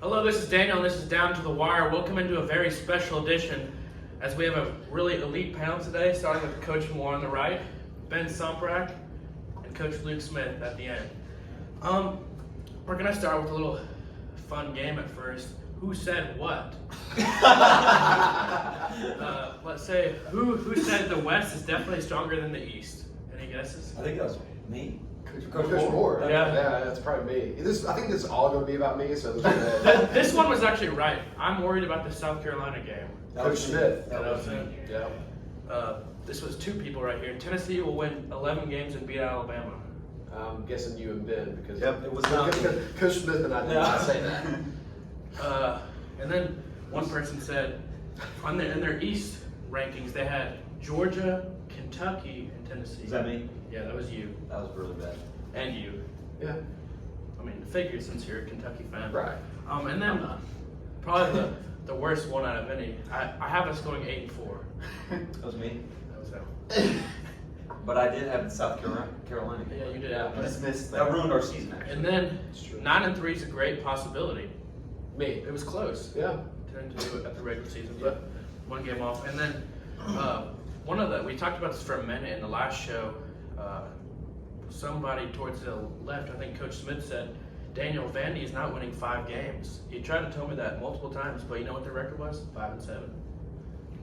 Hello, this is Daniel, and this is Down to the Wire. Welcome into a very special edition, as we have a really elite panel today, starting with Coach Moore on the right, Ben Somprak, and Coach Luke Smith at the end. We're gonna start with a little fun game at first. Who said what? Let's say who said the West is definitely stronger than the East? Any guesses? I think that was me. Coach Moore. Yeah. That's probably me. I think this is all going to be about me. So This one was actually right. I'm worried about the South Carolina game. Coach Smith. That was him. Yeah. This was two people right here. Tennessee will win 11 games and beat Alabama. I'm guessing you and Ben because It was not me. Coach Smith and I did not say that. And then one person said, in their East rankings, they had Georgia, Kentucky, and Tennessee. Is that me? Yeah, that was you. That was really bad. And you. Yeah. I mean, figure since you're a Kentucky fan. Right. And then probably the worst one out of any. I have us going 8-4. That was me. That was him. But I did have the South Carolina game. Yeah, you did. Yeah. I just missed that. Ruined our season, actually. And then It's true. 9-3 is a great possibility. Me. It was close. Yeah. Turned to do it at the regular season, but one game off. And then we talked about this for a minute in the last show. Somebody towards the left, I think Coach Smith said, Daniel, Vandy is not winning 5 games. He tried to tell me that multiple times, but you know what their record was? 5-7.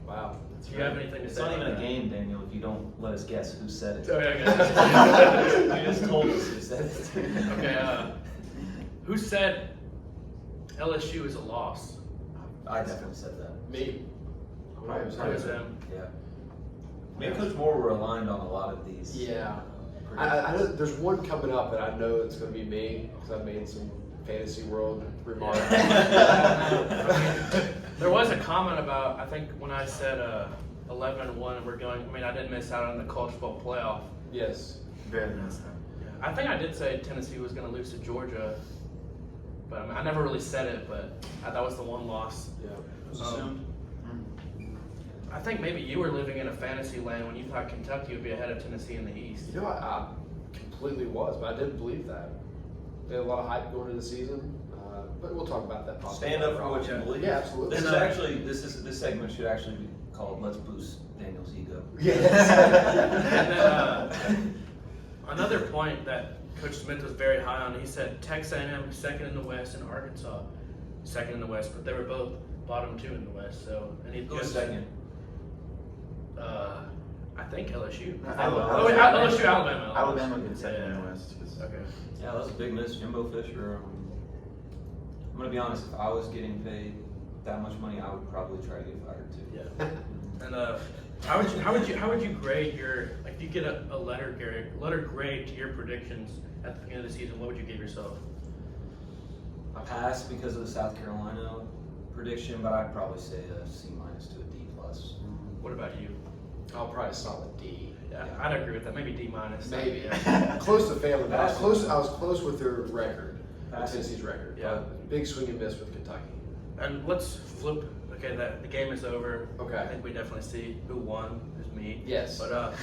Wow. Do you have anything to It's say? not even about a that? game, Daniel, if you don't let us guess who said it. Oh, yeah, I guess. You just told us who said it. Okay, who said LSU is a loss? I definitely said that. Me. Probably It was him. Yeah. Me and Coach Moore were aligned on a lot of these. Yeah. I know there's one coming up, and I know it's going to be me because I made some fantasy world remarks. There was a comment about, I think when I said 11-1 and we're going, I mean, I didn't miss out on the college football playoff. Yes. Very nice. I think I did say Tennessee was going to lose to Georgia, but I mean, I never really said it, but that was the one loss. Yeah. It was assumed. I think maybe you were living in a fantasy land when you thought Kentucky would be ahead of Tennessee in the East. You know, I completely was, but I didn't believe that. They had a lot of hype going into the season, but we'll talk about that. Possibly. Stand up for what you believe. Yeah, absolutely. This segment should actually be called "Let's Boost Daniel's Ego." Yes. And then another point that Coach Smith was very high on, he said Texas A&M second in the West and Arkansas second in the West, but they were both bottom 2 in the West. So, and he Who was goes second? I think LSU. Alabama. LSU, Alabama. Alabama would get second in Yeah. the West. 'Cause Okay. Yeah, that was a big miss. Jimbo Fisher. I'm gonna be honest. If I was getting paid that much money, I would probably try to get fired too. Yeah. And how would you grade your, like, if you get a letter grade to your predictions at the beginning of the season, what would you give yourself? I passed because of the South Carolina prediction, but I'd probably say a C- to a D+. What about you? I'll probably solid D. Yeah, I'd agree with that. Maybe D-. Maybe. Yeah. Close to failing, but I was close with their record, Passing. Tennessee's record. Yeah. But big swing and miss with Kentucky. And let's flip. Okay, the game is over. Okay. I think we definitely see who won. Who's me. Yes. But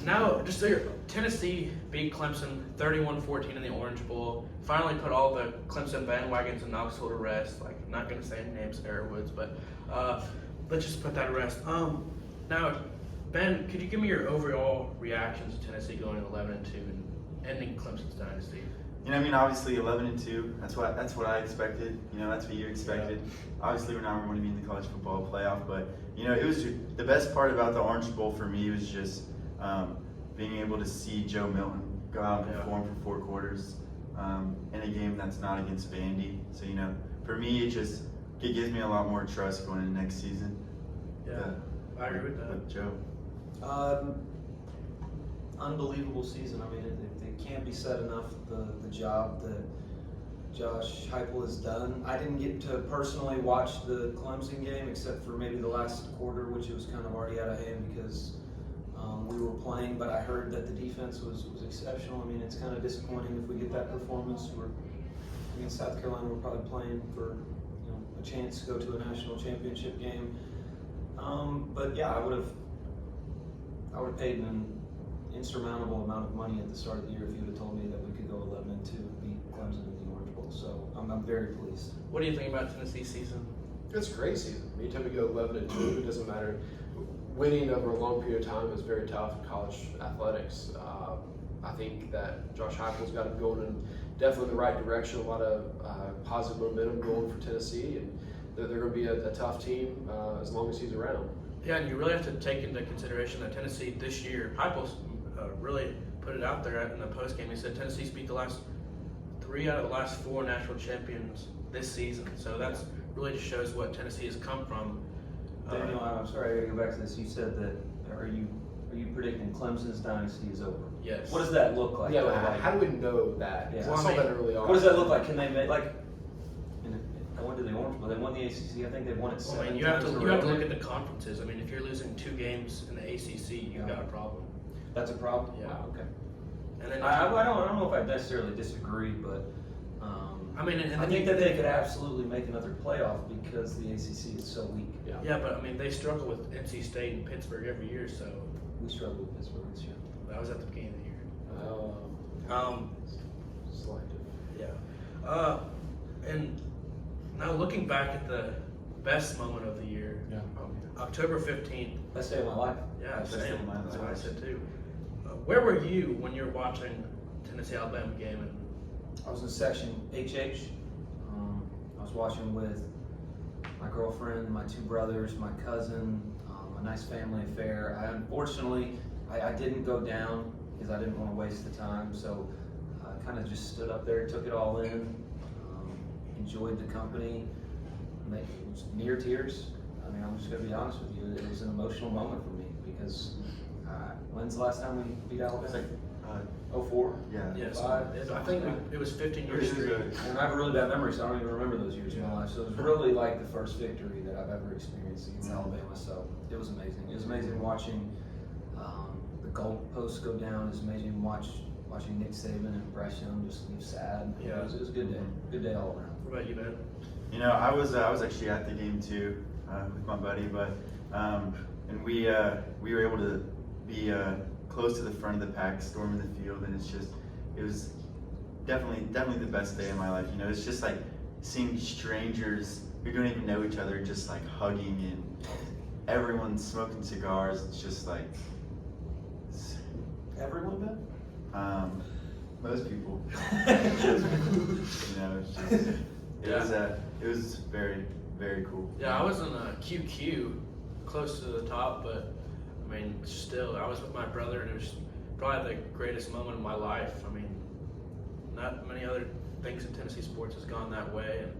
now just so Tennessee beat Clemson 31-14 in the Orange Bowl. Finally put all the Clemson bandwagons in Knoxville to rest. Like, I'm not gonna say any names, Airwoods, but let's just put that to rest. Now, Ben, could you give me your overall reactions to Tennessee going 11-2 and ending Clemson's dynasty? You know, I mean, obviously 11-2. That's what I expected. You know, that's what you expected. Obviously, we're not going to be in the college football playoff, but you know, it was the best part about the Orange Bowl for me was just being able to see Joe Milton go out and perform for 4 quarters in a game that's not against Vandy. So you know, for me, it gives me a lot more trust going into next season. Yeah, I agree with that. With Joe. Unbelievable season. I mean, it can't be said enough. The job that Josh Heupel has done. I didn't get to personally watch the Clemson game except for maybe the last quarter, which it was kind of already out of hand because we were playing. But I heard that the defense was exceptional. I mean, it's kind of disappointing if we get that performance. We're against South Carolina. We're probably playing for a chance to go to a national championship game. But yeah, I would have paid an insurmountable amount of money at the start of the year if you would have told me that we could go 11-2 and beat Clemson in the Orange Bowl. So I'm very pleased. What do you think about Tennessee's season? It's a great season. Anytime we go 11-2, it doesn't matter. Winning over a long period of time is very tough in college athletics. I think that Josh Heupel's got him going in definitely the right direction. A lot of positive momentum going for Tennessee, and they're going to be a tough team as long as he's around. Yeah, and you really have to take into consideration that Tennessee this year, Heupel's really put it out there in the postgame. He said Tennessee's beat the last 3 out of the last 4 national champions this season. So that's really just shows what Tennessee has come from. Daniel, I'm sorry, I gotta go back to this. You said that, are you predicting Clemson's dynasty is over? Yes. What does that look like? Yeah, though? but how do we know that? Yeah. 'Cause Well, I I saw mean, that early on. What does that look like? Can they make, like, I went to the Orange Bowl, they won the ACC, I think they've won it Well, I 7 mean, you have times to in a row. look at the conferences. I mean, if you're losing 2 games in the ACC, you've got a problem. That's a problem? Yeah. Wow, okay. And then I don't know if I necessarily disagree, but I mean, and I think that they could absolutely make another playoff because the ACC is so weak. yeah, but I mean, they struggle with NC State and Pittsburgh every year, so We struggle with Pittsburgh this year. that was at the beginning of the year. Um, selective. Yeah. And now looking back at the best moment of the year, Yeah. October 15th. Best day of my life. Yeah, Best day same. of my That's what I life. said too. Where were you when you were watching Tennessee Alabama game? And I was in section HH. I was watching with my girlfriend, my 2 brothers, my cousin, a nice family affair. Unfortunately, I didn't go down because I didn't want to waste the time. So I kind of just stood up there, took it all in, enjoyed the company. It was near tears. I mean, I'm just going to be honest with you. It was an emotional moment for me because when's the last time we beat It's Alabama? like, 04? yeah. yes, Five. I think it was 15 It years was straight. And I have a really bad memory, so I don't even remember those years in my life. So it was really like the first victory that I've ever experienced against Alabama. So it was amazing. It was amazing watching the goalposts go down. It was amazing watching Nick Saban and Bryce Young just leave sad. Yeah. It was a good day. Good day all around. What about you, Ben? You know, I was actually at the game too with my buddy, but and we were able to be close to the front of the pack, storming the field, and it was definitely the best day of my life. You know, it's just like seeing strangers who don't even know each other just like hugging and everyone smoking cigars. It's just like Everyone been? most people. You know, it's just, it was very, very cool. Yeah, I was in a QQ, close to the top, but I mean, still, I was with my brother, and it was probably the greatest moment of my life. I mean, not many other things in Tennessee sports has gone that way, and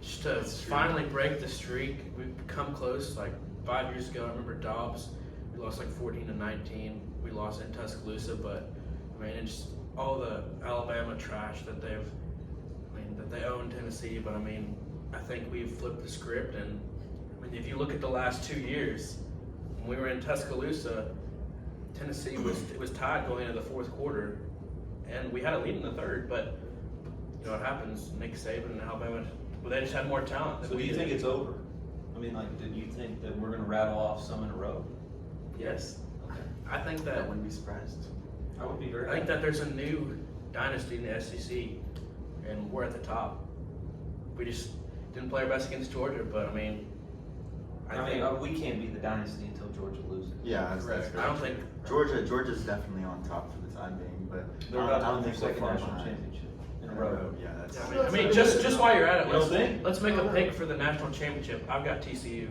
just to That's true. finally break the streak, we've come close. Like 5 years ago, I remember Dobbs, we lost like 14-19. We lost in Tuscaloosa, but I mean, it's all the Alabama trash that they own Tennessee, but I mean, I think we've flipped the script, and I mean, if you look at the last 2 years, when we were in Tuscaloosa, Tennessee was tied going into the 4th quarter, and we had a lead in the 3rd, but you know what happens? Nick Saban and Alabama, well, they just had more talent. So do you think it's over? I mean, like, do you think that we're going to rattle off some in a row? Yes. Okay. I think I that wouldn't be surprised. I would be very I think that there's a new dynasty in the SEC, and we're at the top. We just didn't play our best against Georgia, but I mean, we can't be the dynasty until Georgia loses. Yeah, that's correct. correct. I don't think Georgia's definitely on top for the time being, but They're I about don't to win think their we're second far national behind. championship in a row. Yeah, that's. Yeah, I mean, just while you're at it, You don't think? let's make a pick for the national championship. I've got TCU.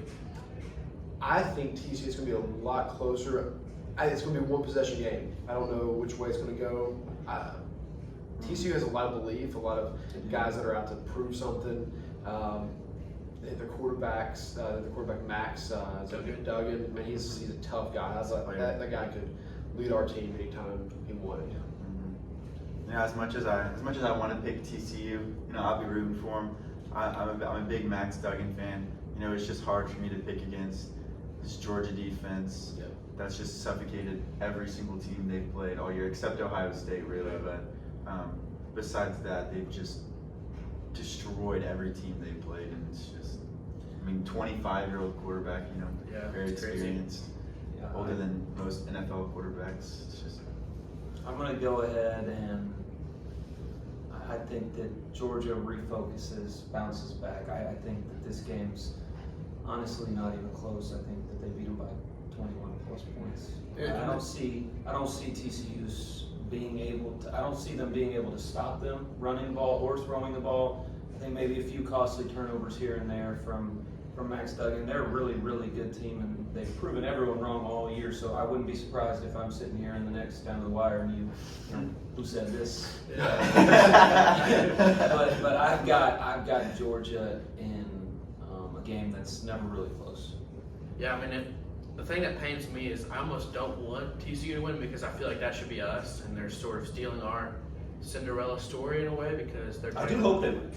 I think TCU is going to be a lot closer. It's going to be a 1 possession game. I don't know which way it's going to go. TCU has a lot of belief, a lot of guys that are out to prove something. The quarterback Max Duggan, man, he's a tough guy. That guy could lead our team anytime he wanted. Yeah, as much as I want to pick TCU, you know, I'll be rooting for him. I'm a big Max Duggan fan. You know, it's just hard for me to pick against this Georgia defense. Yep. That's just suffocated every single team they've played all year, except Ohio State, really. But besides that, they've just destroyed every team they've played, and it's just, I mean, 25-year-old quarterback, you know, Yeah, very it's crazy. experienced, Yeah, older than most NFL quarterbacks. It's just. I'm going to go ahead and I think that Georgia refocuses, bounces back. I think that this game's honestly not even close. I think that they beat them by 21 plus points. Yeah. I don't see TCU's being able to. I don't see them being able to stop them running the ball or throwing the ball. I think maybe a few costly turnovers here and there from Max Duggan. They're a really, really good team, and they've proven everyone wrong all year. So I wouldn't be surprised if I'm sitting here in the next down the wire and you know, who said this? but I've got Georgia in a game that's never really close. Yeah, I mean, the thing that pains me is I almost don't want TCU to win because I feel like that should be us, and they're sort of stealing our Cinderella story in a way because they're. I do hope they win.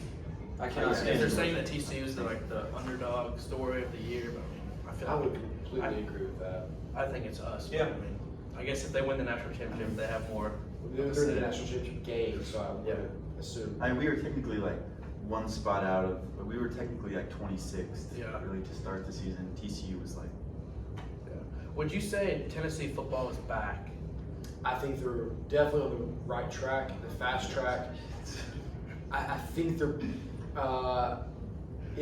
I cannot stand They're it. saying that TCU is the underdog story of the year, but I feel I like would completely agree with that. I think it's us. but Yeah. I mean, I guess if they win the national championship, they have more. They're in the national championship game, so I would Yeah. assume. I mean, we were technically like one spot out of, but we were technically like 26th. Yeah. Really to start the season. TCU was like. Would you say Tennessee football is back? I think they're definitely on the right track, the fast track. I think they're,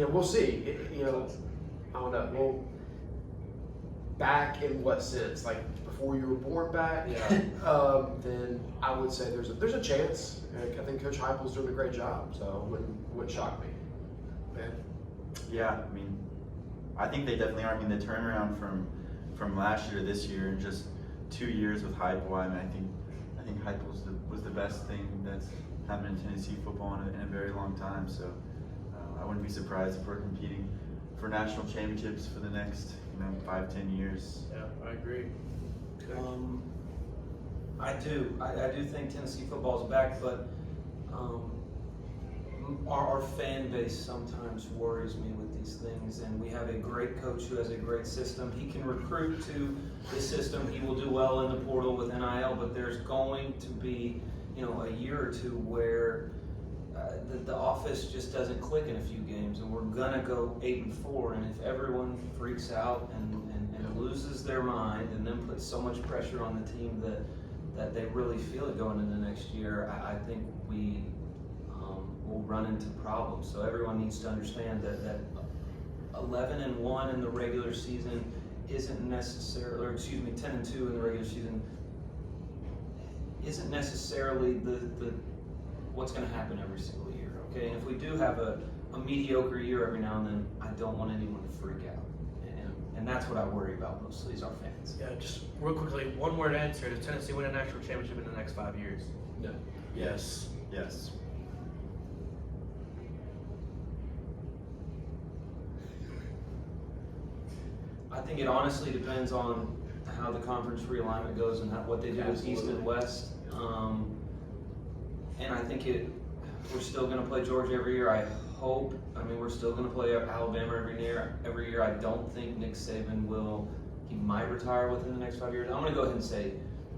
we'll see. I don't know. Well, back in what sense? Like before you were born back? Yeah. Then I would say there's a chance. I think Coach Heupel's doing a great job, so it wouldn't shock me. Man. Yeah, I mean, I think they definitely are. I mean, the turnaround from last year to this year in just 2 years with Heupel. I mean, I think Heupel was the best thing that's happened in Tennessee football in a very long time. So I wouldn't be surprised if we're competing for national championships for the next 5-10 years. Yeah, I agree. I do think Tennessee football is back, but our fan base sometimes worries me with these things, and we have a great coach who has a great system. He can recruit to the system. He will do well in the portal with NIL, but there's going to be, a year or two where the office just doesn't click in a few games, and we're gonna go 8-4. And if everyone freaks out and loses their mind, and then puts so much pressure on the team that they really feel it going into next year, I think we will run into problems. So everyone needs to understand that 11-1 in the regular season isn't necessarily, or excuse me, 10-2 in the regular season isn't necessarily the what's going to happen every single year. Okay, and if we do have a mediocre year every now and then, I don't want anyone to freak out, and that's what I worry about mostly is our fans. Yeah, just real quickly, one word answer: does Tennessee win a national championship in the next 5 years? No. Yes. Yes. I think it honestly depends on how the conference realignment goes and what they do with East and West. And I think we're still going to play Georgia every year. I hope. I mean, we're still going to play Alabama every year. I don't think Nick Saban will. He might retire within the next 5 years. I'm going to go ahead and say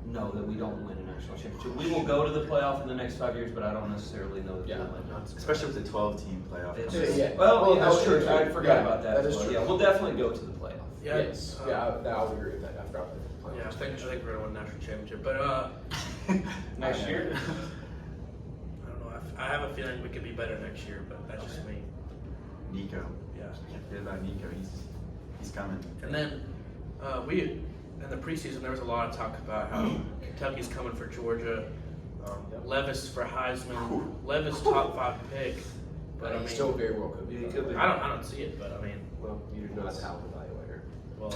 no, that we don't win a national championship. We will go to the playoff in the next 5 years, but I don't necessarily know that we'll win. Especially with the 12-team playoff. It's Yeah, just- yeah. Well, Well, that's true. I forgot Yeah, about that. that as is well. true. Yeah, we'll definitely go to the playoff. Yeah. Yes. I would agree with that. I forgot about the plan. Yeah, I think we're gonna win a national championship, but Next year. I don't know. I have a feeling we could be better next year, but that's just me. Nico. Yeah. Can't forget about Nico. He's coming. And then in the preseason, there was a lot of talk about how Kentucky's coming for Georgia. Levis for Heisman. Levis top 5 pick. But I mean, Still very well could be. Yeah, he could be. I don't see it, but I mean, Well, you do not talent evaluator. well,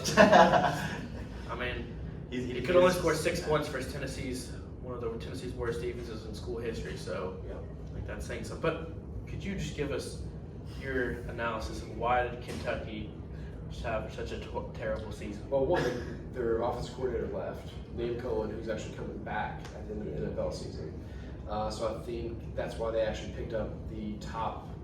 I mean, he could he's- only score 6 points for one of the Tennessee's worst defenses in school history. So Yeah. I think that's saying something. But could you just give us your analysis of why did Kentucky just have such a terrible season? Well, one, their offensive coordinator left, Liam Cohen, who's actually coming back at the end of the NFL season. So I think that's why they actually picked up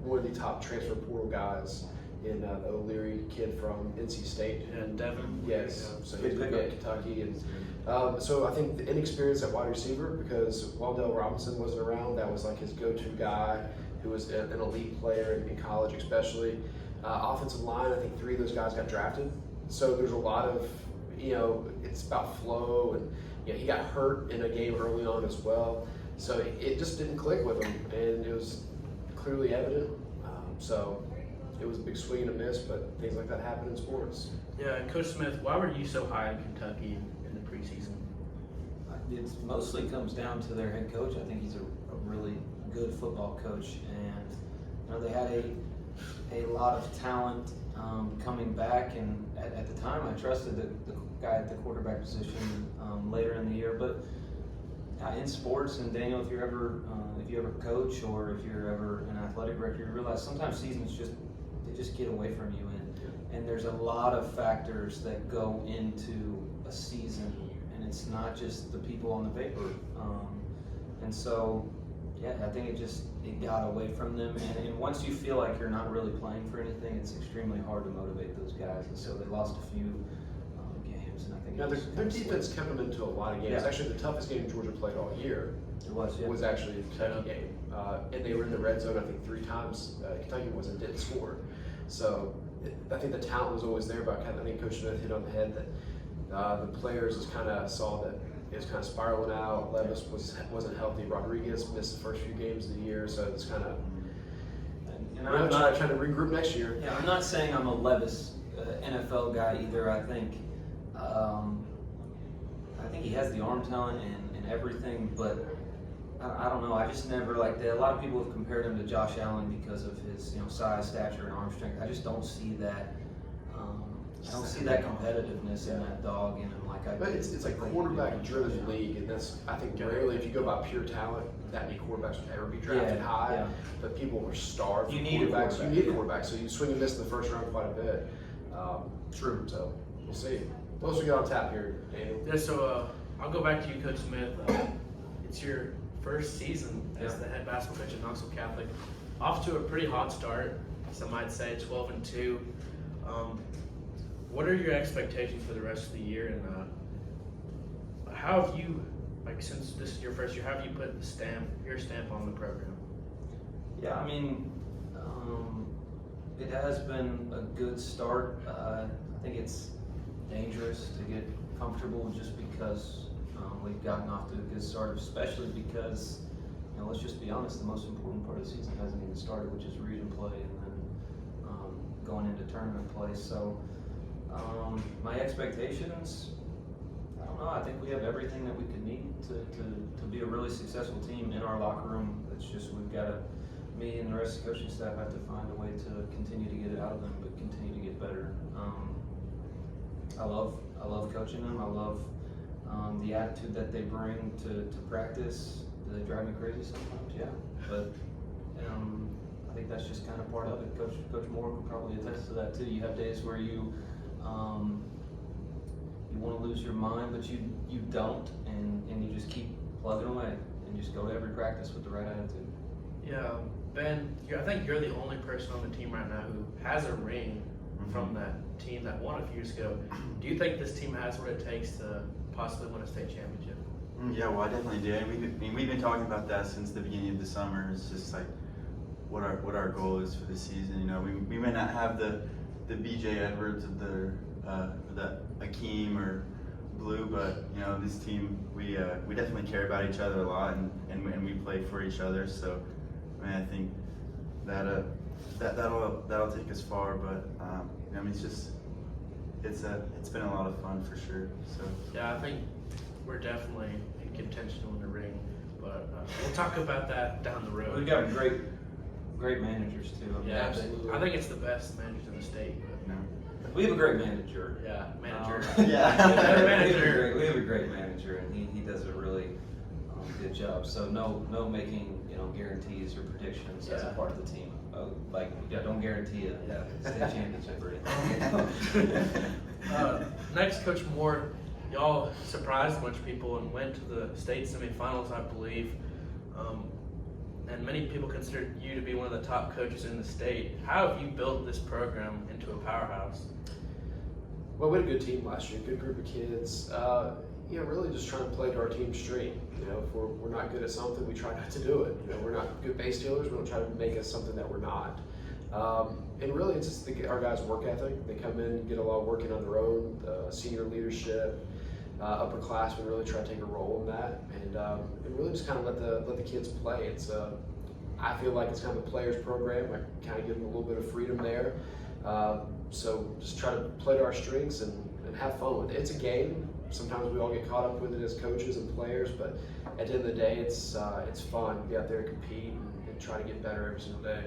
one of the top transfer portal guys in the O'Leary kid from NC State. And Devin? Yes, so Good he's going to be at Kentucky. And so I think the inexperience at wide receiver, because Waldell Robinson wasn't around, that was like his go-to guy who was an elite player in college especially. Offensive line, I think 3 of those guys got drafted. So there's a lot of, it's about flow, and he got hurt in a game early on as well. So it just didn't click with him, and it was clearly evident. So it was a big swing and a miss, but things like that happen in sports. Yeah, and Coach Smith, why were you so high in Kentucky in the preseason? It mostly comes down to their head coach. I think he's a really good football coach, and they had a lot of talent coming back. And at the time, I trusted the guy at the quarterback position later in the year. But in sports, and Daniel, if you ever coach or if you're ever an athletic director, you realize sometimes seasons just get away from you, and there's a lot of factors that go into a season. It's not just the people on the paper, and so I think it got away from them. And once you feel like you're not really playing for anything, it's extremely hard to motivate those guys. And so they lost a few games, and I think Their defense kept them into a lot of games. Yeah. Actually, the toughest game Georgia played all year It was actually the Kentucky game, and they were in the red zone I think 3 times. Kentucky didn't score, so I think the talent was always there. But I think Coach Smith hit on the head that. The players just kind of saw that it was kind of spiraling out. Levis wasn't healthy. Rodriguez missed the first few games of the year, so it's kind of. And I'm not trying to regroup next year. Yeah, I'm not saying I'm a Levis NFL guy either. I think he has the arm talent and everything, but I don't know. I just never like that. A lot of people have compared him to Josh Allen because of his size, stature, and arm strength. I just don't see that. I don't see that competitiveness in that dog in him like I do. But it's like quarterback-driven league, and that's I think rarely if you go by pure talent, that many quarterbacks would ever be drafted high. Yeah. But people are starved. You for need a quarterbacks. quarterback. You need a quarterback, so you swing and miss in the first round quite a bit. True. So we'll see. What else we got on tap here, Daniel? Yeah, so I'll go back to you, Coach Smith. It's your first season as the head basketball coach at Knoxville Catholic. Off to a pretty hot start. Some might say 12-2. What are your expectations for the rest of the year, and how have you, since this is your first year, how have you put your stamp on the program? Yeah, I mean, it has been a good start. I think it's dangerous to get comfortable just because we've gotten off to a good start, especially because, let's just be honest, the most important part of the season hasn't even started, which is region play and then going into tournament play. So my expectations, I don't know, I think we have everything that we could need to be a really successful team in our locker room. It's just me and the rest of the coaching staff have to find a way to continue to get it out of them, but continue to get better. I love coaching them. I love the attitude that they bring to practice. Do they drive me crazy sometimes? Yeah, but I think that's just kind of part of it. Coach Moore could probably attest to that too. You have days where you want to lose your mind, but you don't, and you just keep plugging away and just go to every practice with the right attitude. Yeah, Ben, I think you're the only person on the team right now who has a ring from that team that won a few years ago. Do you think this team has what it takes to possibly win a state championship? Yeah, well, I definitely do. And we've been talking about that since the beginning of the summer. It's just like what our goal is for the season. We may not have the BJ Edwards of the Akeem or Blue, but this team we definitely care about each other a lot, and we play for each other. So I think that'll take us far. But it's been a lot of fun for sure. So Yeah, I think we're definitely in contention to win the ring, but we'll talk about that down the road. We've got great managers too. I mean, Yeah, absolutely. I think it's the best managers in the state. But we have a great manager. yeah, manager. Yeah. Manager. We have a great manager, and he does a really good job. So no making guarantees or predictions as a Yeah. part of the team. Don't guarantee a state championship or anything. Next, Coach Moore, y'all surprised a bunch of people and went to the state semifinals, I believe. And many people consider you to be one of the top coaches in the state. How have you built this program into a powerhouse? Well, we had a good team last year, good group of kids. Really just trying to play to our team's strength. If we're not good at something, we try not to do it. We're not good base dealers. We don't try to make us something that we're not. And really, it's just our guys' work ethic. They come in, get a lot of working on their own, senior leadership. upperclassmen really try to take a role in that, and really just kind of let the kids play. It's I feel like it's kind of a players program. I kind of give them a little bit of freedom there. So just try to play to our strengths and have fun with it. It's a game. Sometimes we all get caught up with it as coaches and players, but at the end of the day, it's fun. Get out there and compete and try to get better every single day.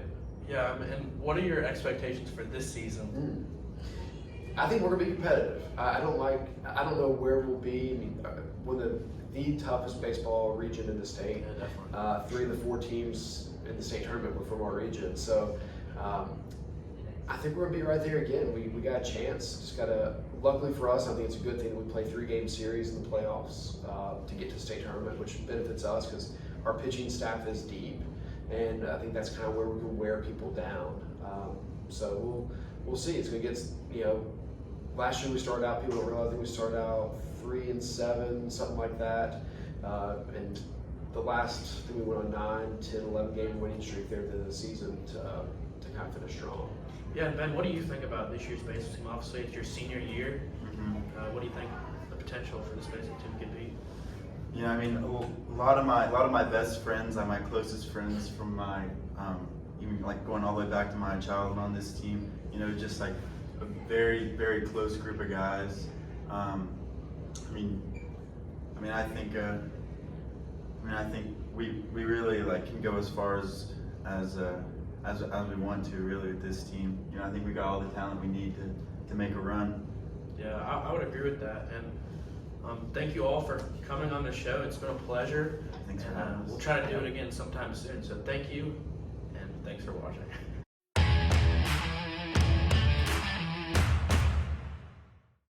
Yeah, and what are your expectations for this season? I think we're gonna be competitive. I don't know where we'll be. I mean, we're the toughest baseball region in the state. Yeah, definitely. 3 of the 4 teams in the state tournament were from our region, so I think we're gonna be right there again. We got a chance. Just gotta. Luckily for us, I think it's a good thing that we play 3-game series in the playoffs to get to the state tournament, which benefits us because our pitching staff is deep, and I think that's kind of where we can wear people down. So we'll see. It's gonna get Last year we started out. People don't realize that we started out 3-7, something like that, and the last I think we went on 9, 10, 11 game winning streak there at the end of the season to kind of finish strong. Yeah, and Ben, what do you think about this year's baseball team? Obviously, it's your senior year. Mm-hmm. What do you think the potential for this baseball team could be? Yeah, I mean, a lot of my best friends, my closest friends from my, even like going all the way back to my childhood on this team. Just like a very, very close group of guys. I think we really like can go as far as we want to really with this team. I think we got all the talent we need to make a run. Yeah, I would agree with that. And thank you all for coming on the show. It's been a pleasure. Thanks for And having us. we'll try to do it again sometime soon. So thank you, and thanks for watching.